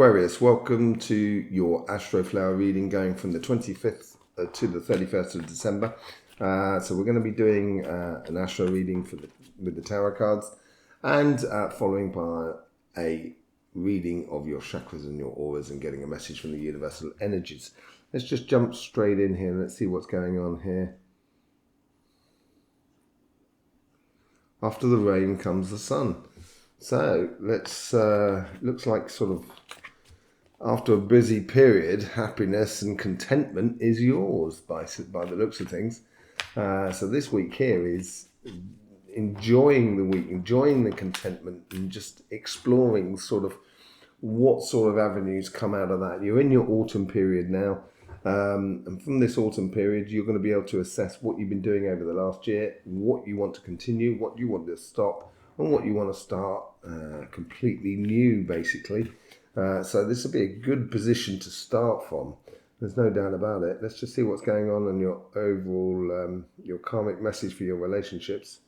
Aquarius, welcome to your Astroflower reading going from the 25th to the 31st of December. So we're going to be doing an Astro reading with the tarot cards and following by a reading of your chakras and your auras and getting a message from the universal energies. Let's just jump straight in here. Let's see what's going on here. After the rain comes the sun. So let's looks like sort of after a busy period, happiness and contentment is yours by the looks of things. So this week here is enjoying the week, enjoying the contentment and just exploring sort of what sort of avenues come out of that. You're in your autumn period now. And from this autumn period, you're going to be able to assess what you've been doing over the last year, what you want to continue, what you want to stop, and what you want to start completely new, basically. So this will be a good position to start from. There's no doubt about it. Let's just see what's going on in your overall, your karmic message for your relationships.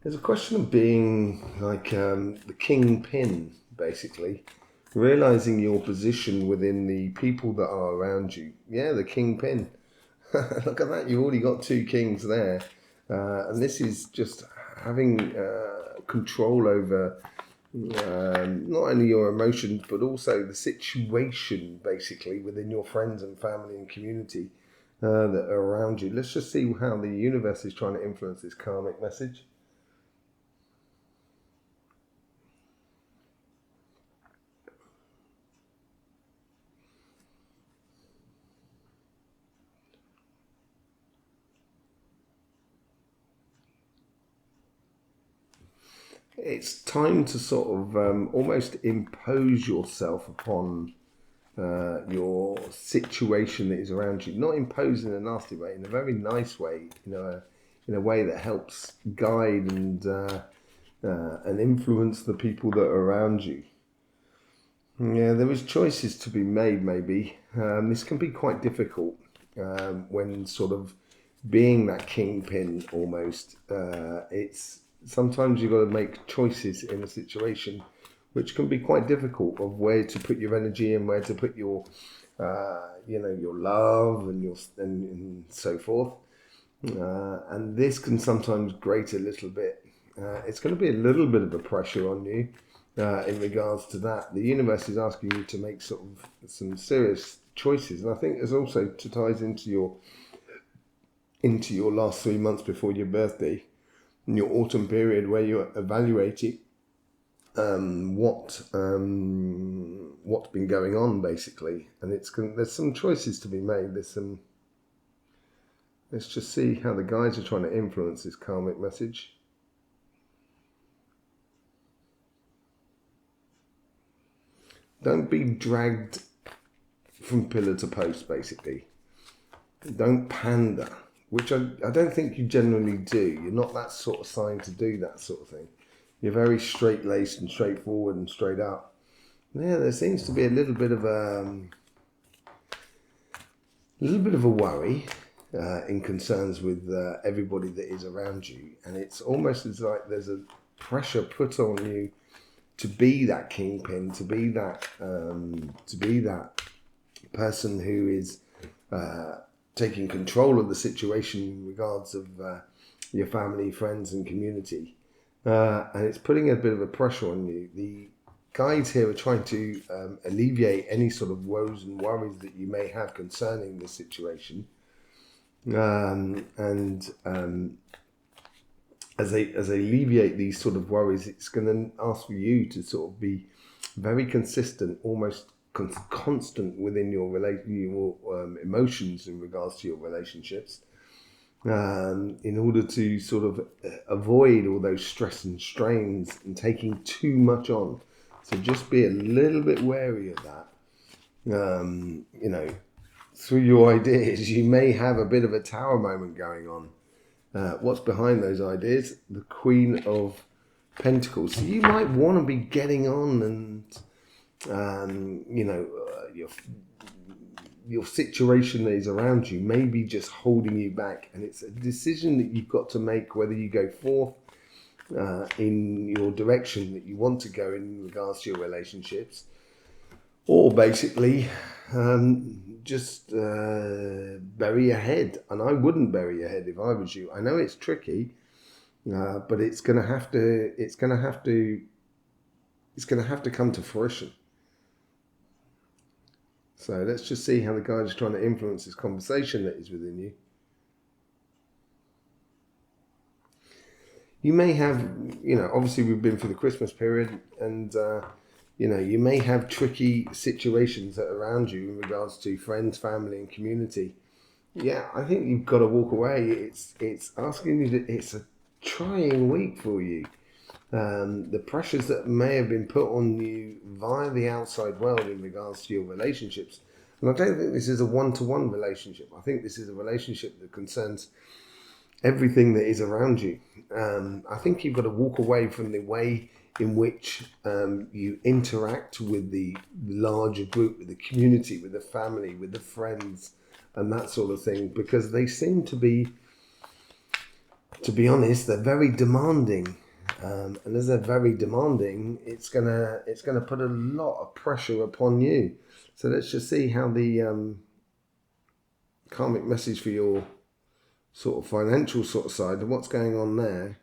There's a question of being like the kingpin, basically. Realizing your position within the people that are around you. Yeah, the kingpin. Look at that, you've already got two kings there. And this is just having control over not only your emotions, but also the situation, basically, within your friends and family and community that are around you. Let's just see how the universe is trying to influence this karmic message. It's time to sort of almost impose yourself upon your situation that is around you. Not impose in a nasty way, in a very nice way, in a way that helps guide and influence the people that are around you. Yeah, there is choices to be made, maybe. This can be quite difficult when sort of being that kingpin almost. Sometimes you've got to make choices in a situation which can be quite difficult of where to put your energy and where to put your, your love and so forth. And this can sometimes grate a little bit. It's going to be a little bit of a pressure on you in regards to that. The universe is asking you to make sort of some serious choices. And I think there's also ties into your last 3 months before your birthday. In your autumn period where you're evaluating what's been going on, basically, and there's some choices to be made. Let's just see how the guides are trying to influence this karmic message. Don't be dragged from pillar to post, basically. Don't pander. Which I don't think you generally do. You're not that sort of sign to do that sort of thing. You're very straight-laced and straightforward and straight up. Yeah, there seems to be a little bit of a worry in concerns with everybody that is around you, and it's almost as like there's a pressure put on you to be that kingpin, to be that person who is taking control of the situation in regards of your family, friends and community. And it's putting a bit of a pressure on you. The guides here are trying to alleviate any sort of woes and worries that you may have concerning the situation. As they alleviate these sort of worries, it's going to ask for you to sort of be very consistent, almost constant within your emotions in regards to your relationships, in order to sort of avoid all those stress and strains and taking too much on. So just be a little bit wary of that. Through your ideas, you may have a bit of a tower moment going on. What's behind those ideas? The Queen of Pentacles. So you might want to be getting on and your situation that is around you may be just holding you back, and it's a decision that you've got to make whether you go forth in your direction that you want to go in regards to your relationships, or basically just bury your head. And I wouldn't bury your head if I was you. I know it's tricky, but it's going to have to come to fruition. So let's just see how the guide is trying to influence this conversation that is within you. You may have, obviously we've been through the Christmas period, and you may have tricky situations that are around you in regards to friends, family, and community. Yeah, I think you've got to walk away. It's asking you to. It's a trying week for you. The pressures that may have been put on you via the outside world in regards to your relationships. And I don't think this is a one-to-one relationship. I think this is a relationship that concerns everything that is around you. I think you've got to walk away from the way in which you interact with the larger group, with the community, with the family, with the friends, and that sort of thing, because they seem to be honest, they're very demanding. And as they're very demanding, it's gonna put a lot of pressure upon you. So let's just see how the karmic message for your sort of financial sort of side and what's going on there.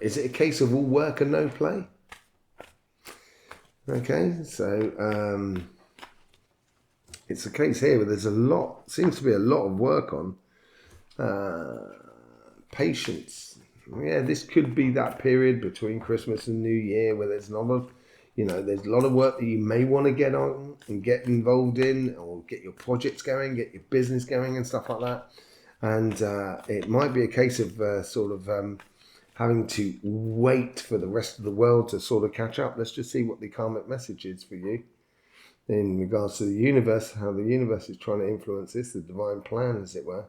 Is it a case of all work and no play? Okay, so it's a case here where there's seems to be a lot of work on. Patience. Yeah, this could be that period between Christmas and New Year where there's a lot of work that you may want to get on and get involved in, or get your projects going, get your business going and stuff like that. And it might be a case of having to wait for the rest of the world to sort of catch up. Let's just see what the karmic message is for you in regards to the universe, how the universe is trying to influence this, the divine plan, as it were.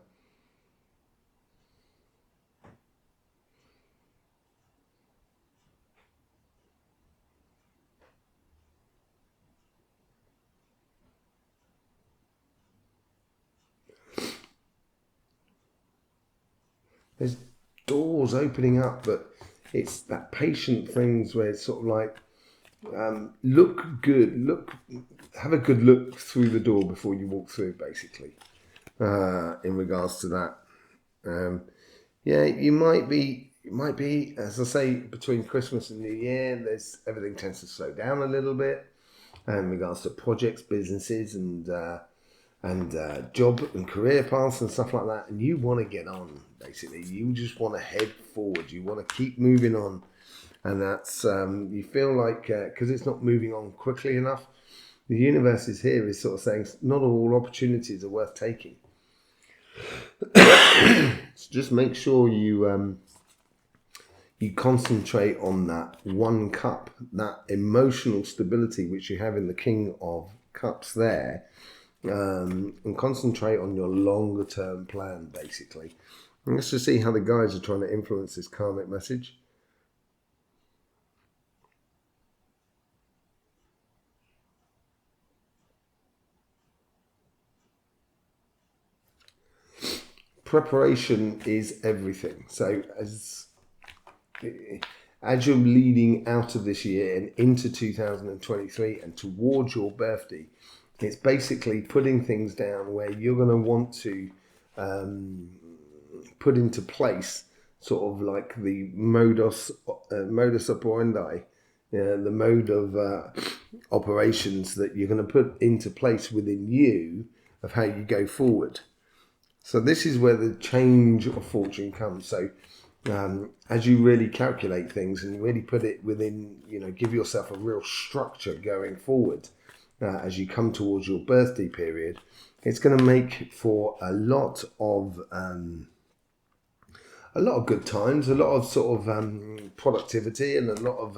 There's doors opening up, but it's that patient things where it's sort of like, have a good look through the door before you walk through, basically, in regards to that. You might be, as I say, between Christmas and New Year, everything tends to slow down a little bit in regards to projects, businesses, and job and career paths and stuff like that. And you want to get on, basically. You just want to head forward. You want to keep moving on. And that's, you feel like, because it's not moving on quickly enough, the universe is sort of saying not all opportunities are worth taking. So just make sure you concentrate on that one cup, that emotional stability which you have in the King of Cups there, and concentrate on your longer term plan, basically. And let's just see how the guides are trying to influence this karmic message. Preparation is everything. So as you're leading out of this year and into 2023 and towards your birthday, it's basically putting things down where you're going to want to put into place sort of like the modus operandi, the mode of operations that you're going to put into place within you of how you go forward. So this is where the change of fortune comes. So as you really calculate things and really put it within, give yourself a real structure going forward as you come towards your birthday period, it's going to make for a lot of good times, a lot of sort of productivity, and a lot of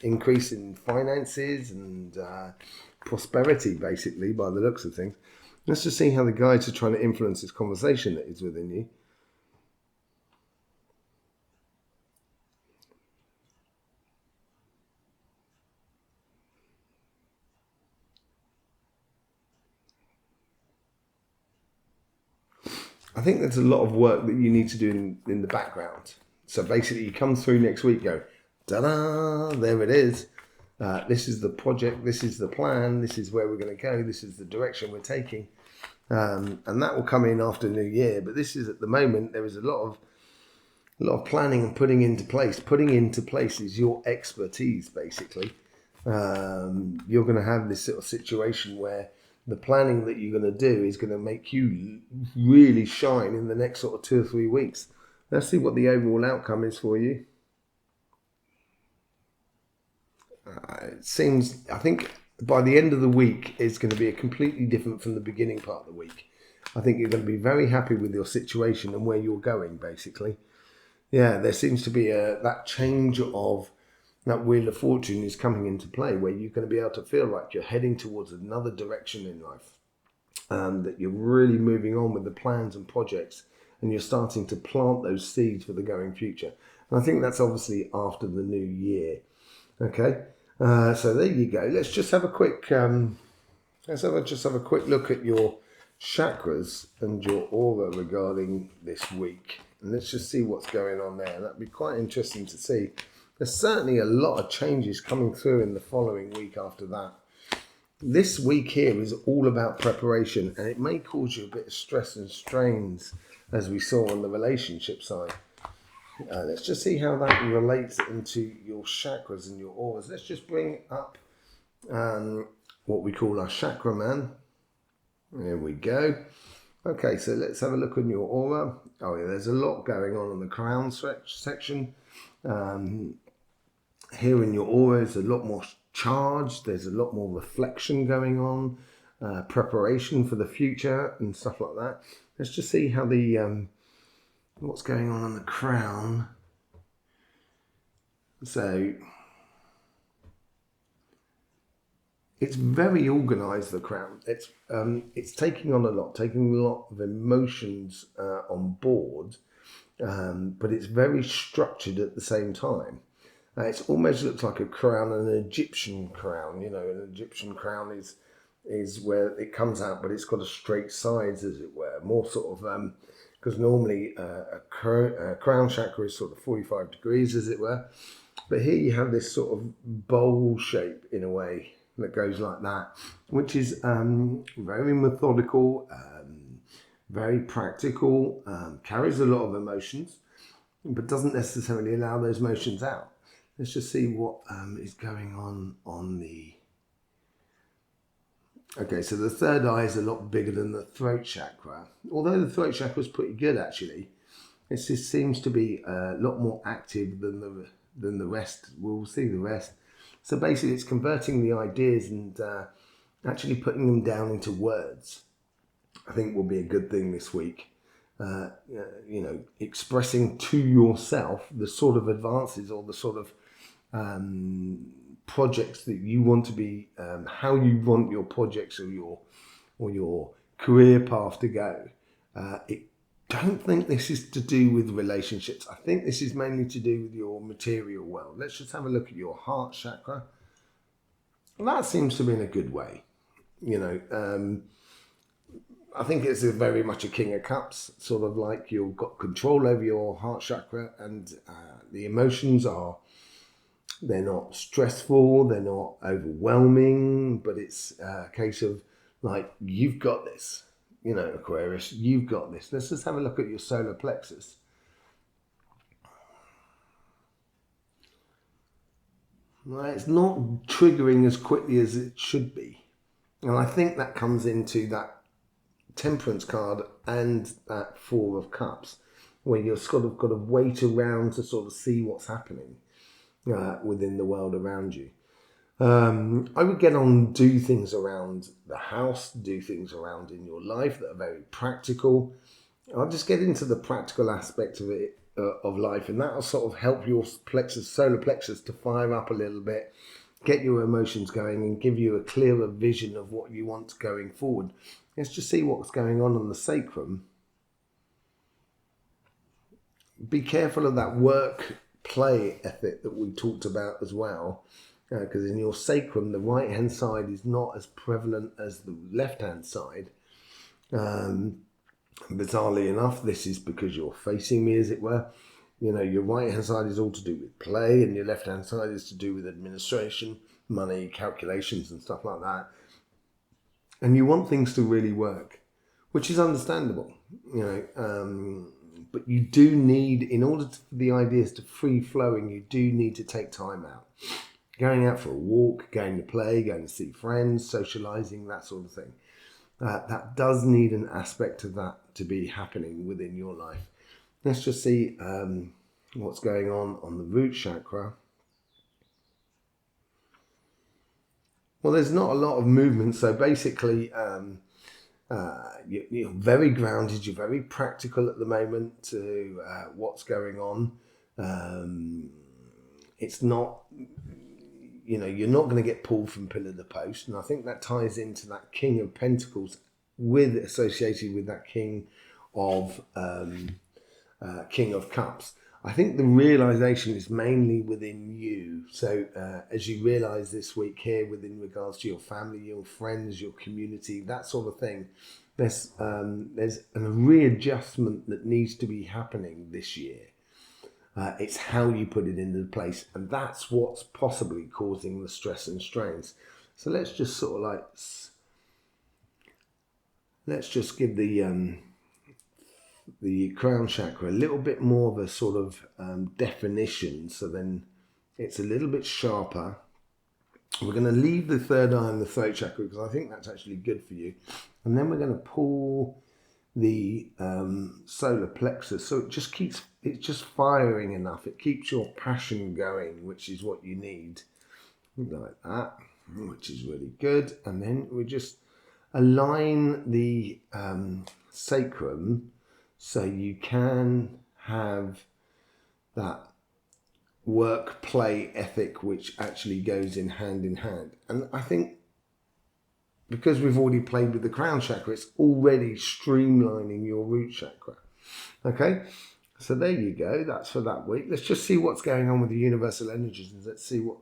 increase in finances and prosperity, basically, by the looks of things. Let's just see how the guides are trying to influence this conversation that is within you. I think there's a lot of work that you need to do in the background. So basically you come through next week, go, ta-da, there it is. This is the project, this is the plan, this is where we're going to go, this is the direction we're taking. And that will come in after New Year. But this is, at the moment, there is a lot of planning and putting into place. Putting into place is your expertise, basically. You're going to have this sort of situation where the planning that you're going to do is going to make you really shine in the next sort of 2 or 3 weeks. Let's see what the overall outcome is for you. It seems, I think by the end of the week, it's going to be a completely different from the beginning part of the week. I think you're going to be very happy with your situation and where you're going, basically. Yeah, there seems to be that change of that Wheel of Fortune is coming into play, where you're going to be able to feel like you're heading towards another direction in life, that you're really moving on with the plans and projects, and you're starting to plant those seeds for the going future. And I think that's obviously after the new year. Okay, so there you go. Let's just have a quick look at your chakras and your aura regarding this week, and let's just see what's going on there. That'd be quite interesting to see. There's certainly a lot of changes coming through in the following week after that. This week here is all about preparation, and it may cause you a bit of stress and strains, as we saw on the relationship side. Let's just see how that relates into your chakras and your auras. Let's just bring up what we call our chakra man. There we go. Okay, so let's have a look on your aura. Oh yeah, there's a lot going on the crown section. Here in your aura is a lot more charged. There's a lot more reflection going on, preparation for the future and stuff like that. Let's just see how the what's going on the crown. So it's very organized, the crown. It's taking on a lot of emotions on board, but it's very structured at the same time. It almost looks like a crown, an Egyptian crown. You know, an Egyptian crown is where it comes out, but it's got a straight sides, as it were. More sort of, because normally a crown chakra is sort of 45 degrees, as it were. But here you have this sort of bowl shape, in a way, that goes like that, which is very methodical, very practical, carries a lot of emotions, but doesn't necessarily allow those emotions out. Let's just see what is going on the... Okay, so the third eye is a lot bigger than the throat chakra. Although the throat chakra is pretty good, actually, it just seems to be a lot more active than the rest. We'll see the rest. So basically, it's converting the ideas and actually putting them down into words. I think will be a good thing this week. You know, expressing to yourself the sort of advances or the sort of projects that you want to be, how you want your projects or your career path to go. Don't think this is to do with relationships. I think this is mainly to do with your material world. Let's just have a look at your heart chakra. That seems to be in a good way. You know, I think it's very much a King of Cups, sort of like you've got control over your heart chakra, and the emotions they're not stressful, they're not overwhelming, but it's a case of like, you've got this. You know, Aquarius, you've got this. Let's just have a look at your solar plexus. Right, it's not triggering as quickly as it should be. And I think that comes into that Temperance card and that Four of Cups, where you're sort of got to wait around to sort of see what's happening within the world around you. I would get on, do things around the house, do things around in your life that are very practical. I'll just get into the practical aspect of it, of life, and that'll sort of help your solar plexus to fire up a little bit, get your emotions going and give you a clearer vision of what you want going forward. Let's just see what's going on the sacrum. Be careful of that work play ethic that we talked about as well. Because in your sacrum, the right-hand side is not as prevalent as the left-hand side. Bizarrely enough, this is because you're facing me, as it were. You know, your right hand side is all to do with play, and your left hand side is to do with administration, money, calculations, and stuff like that. And you want things to really work, which is understandable, you know. But you do need, in order for the ideas to free flowing, you do need to take time out. Going out for a walk, going to play, going to see friends, socializing, that sort of thing. That does need an aspect of that to be happening within your life. Let's just see what's going on the root chakra. Well, there's not a lot of movement, so basically you're very grounded, you're very practical at the moment to what's going on. It's not, you know, you're not going to get pulled from pillar to post, and I think that ties into that King of Pentacles associated with that King of Cups. I think the realization is mainly within you. So as you realize this week here, within regards to your family, your friends, your community, that sort of thing, there's a readjustment that needs to be happening this year. It's how you put it into place, and that's what's possibly causing the stress and strains. So let's just sort of like, let's just give the crown chakra a little bit more of a sort of definition, so then it's a little bit sharper. We're going to leave the third eye and the throat chakra because I think that's actually good for you, and then we're going to pull the solar plexus, so it's just firing enough. It keeps your passion going, which is what you need, like that, which is really good. And then we just align the sacrum, so you can have that work play ethic which actually goes in hand. And I think because we've already played with the crown chakra, it's already streamlining your root chakra. Okay, so there you go. That's for that week. Let's just see what's going on with the universal energies, and let's see what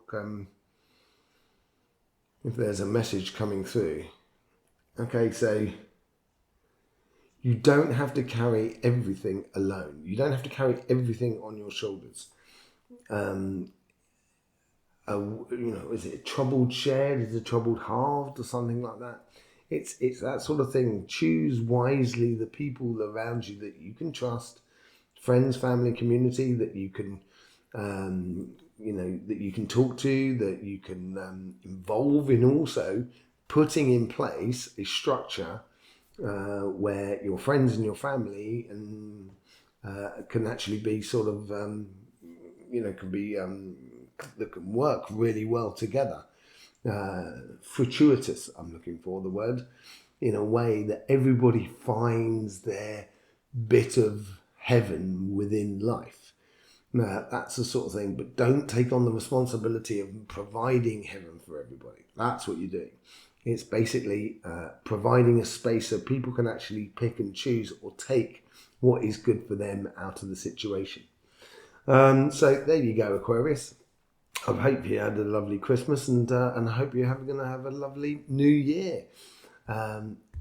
if there's a message coming through. Okay, so you don't have to carry everything alone. You don't have to carry everything on your shoulders. You know, is it a troubled shared? Is it a troubled halved or something like that? It's that sort of thing. Choose wisely the people around you that you can trust, friends, family, community that you can, you know, that you can talk to, that you can involve in also putting in place a structure where your friends and your family and can actually be sort of, you know, can be that can work really well together. Fortuitous, I'm looking for the word, in a way that everybody finds their bit of heaven within life. That's the sort of thing, but don't take on the responsibility of providing heaven for everybody. That's what you're doing. It's basically providing a space so people can actually pick and choose or take what is good for them out of the situation. So there you go, Aquarius. I hope you had a lovely Christmas, and I hope you're going to have a lovely New Year.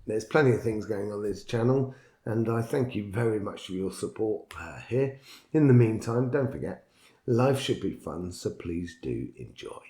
There's plenty of things going on this channel, and I thank you very much for your support here. In the meantime, don't forget, life should be fun, so please do enjoy.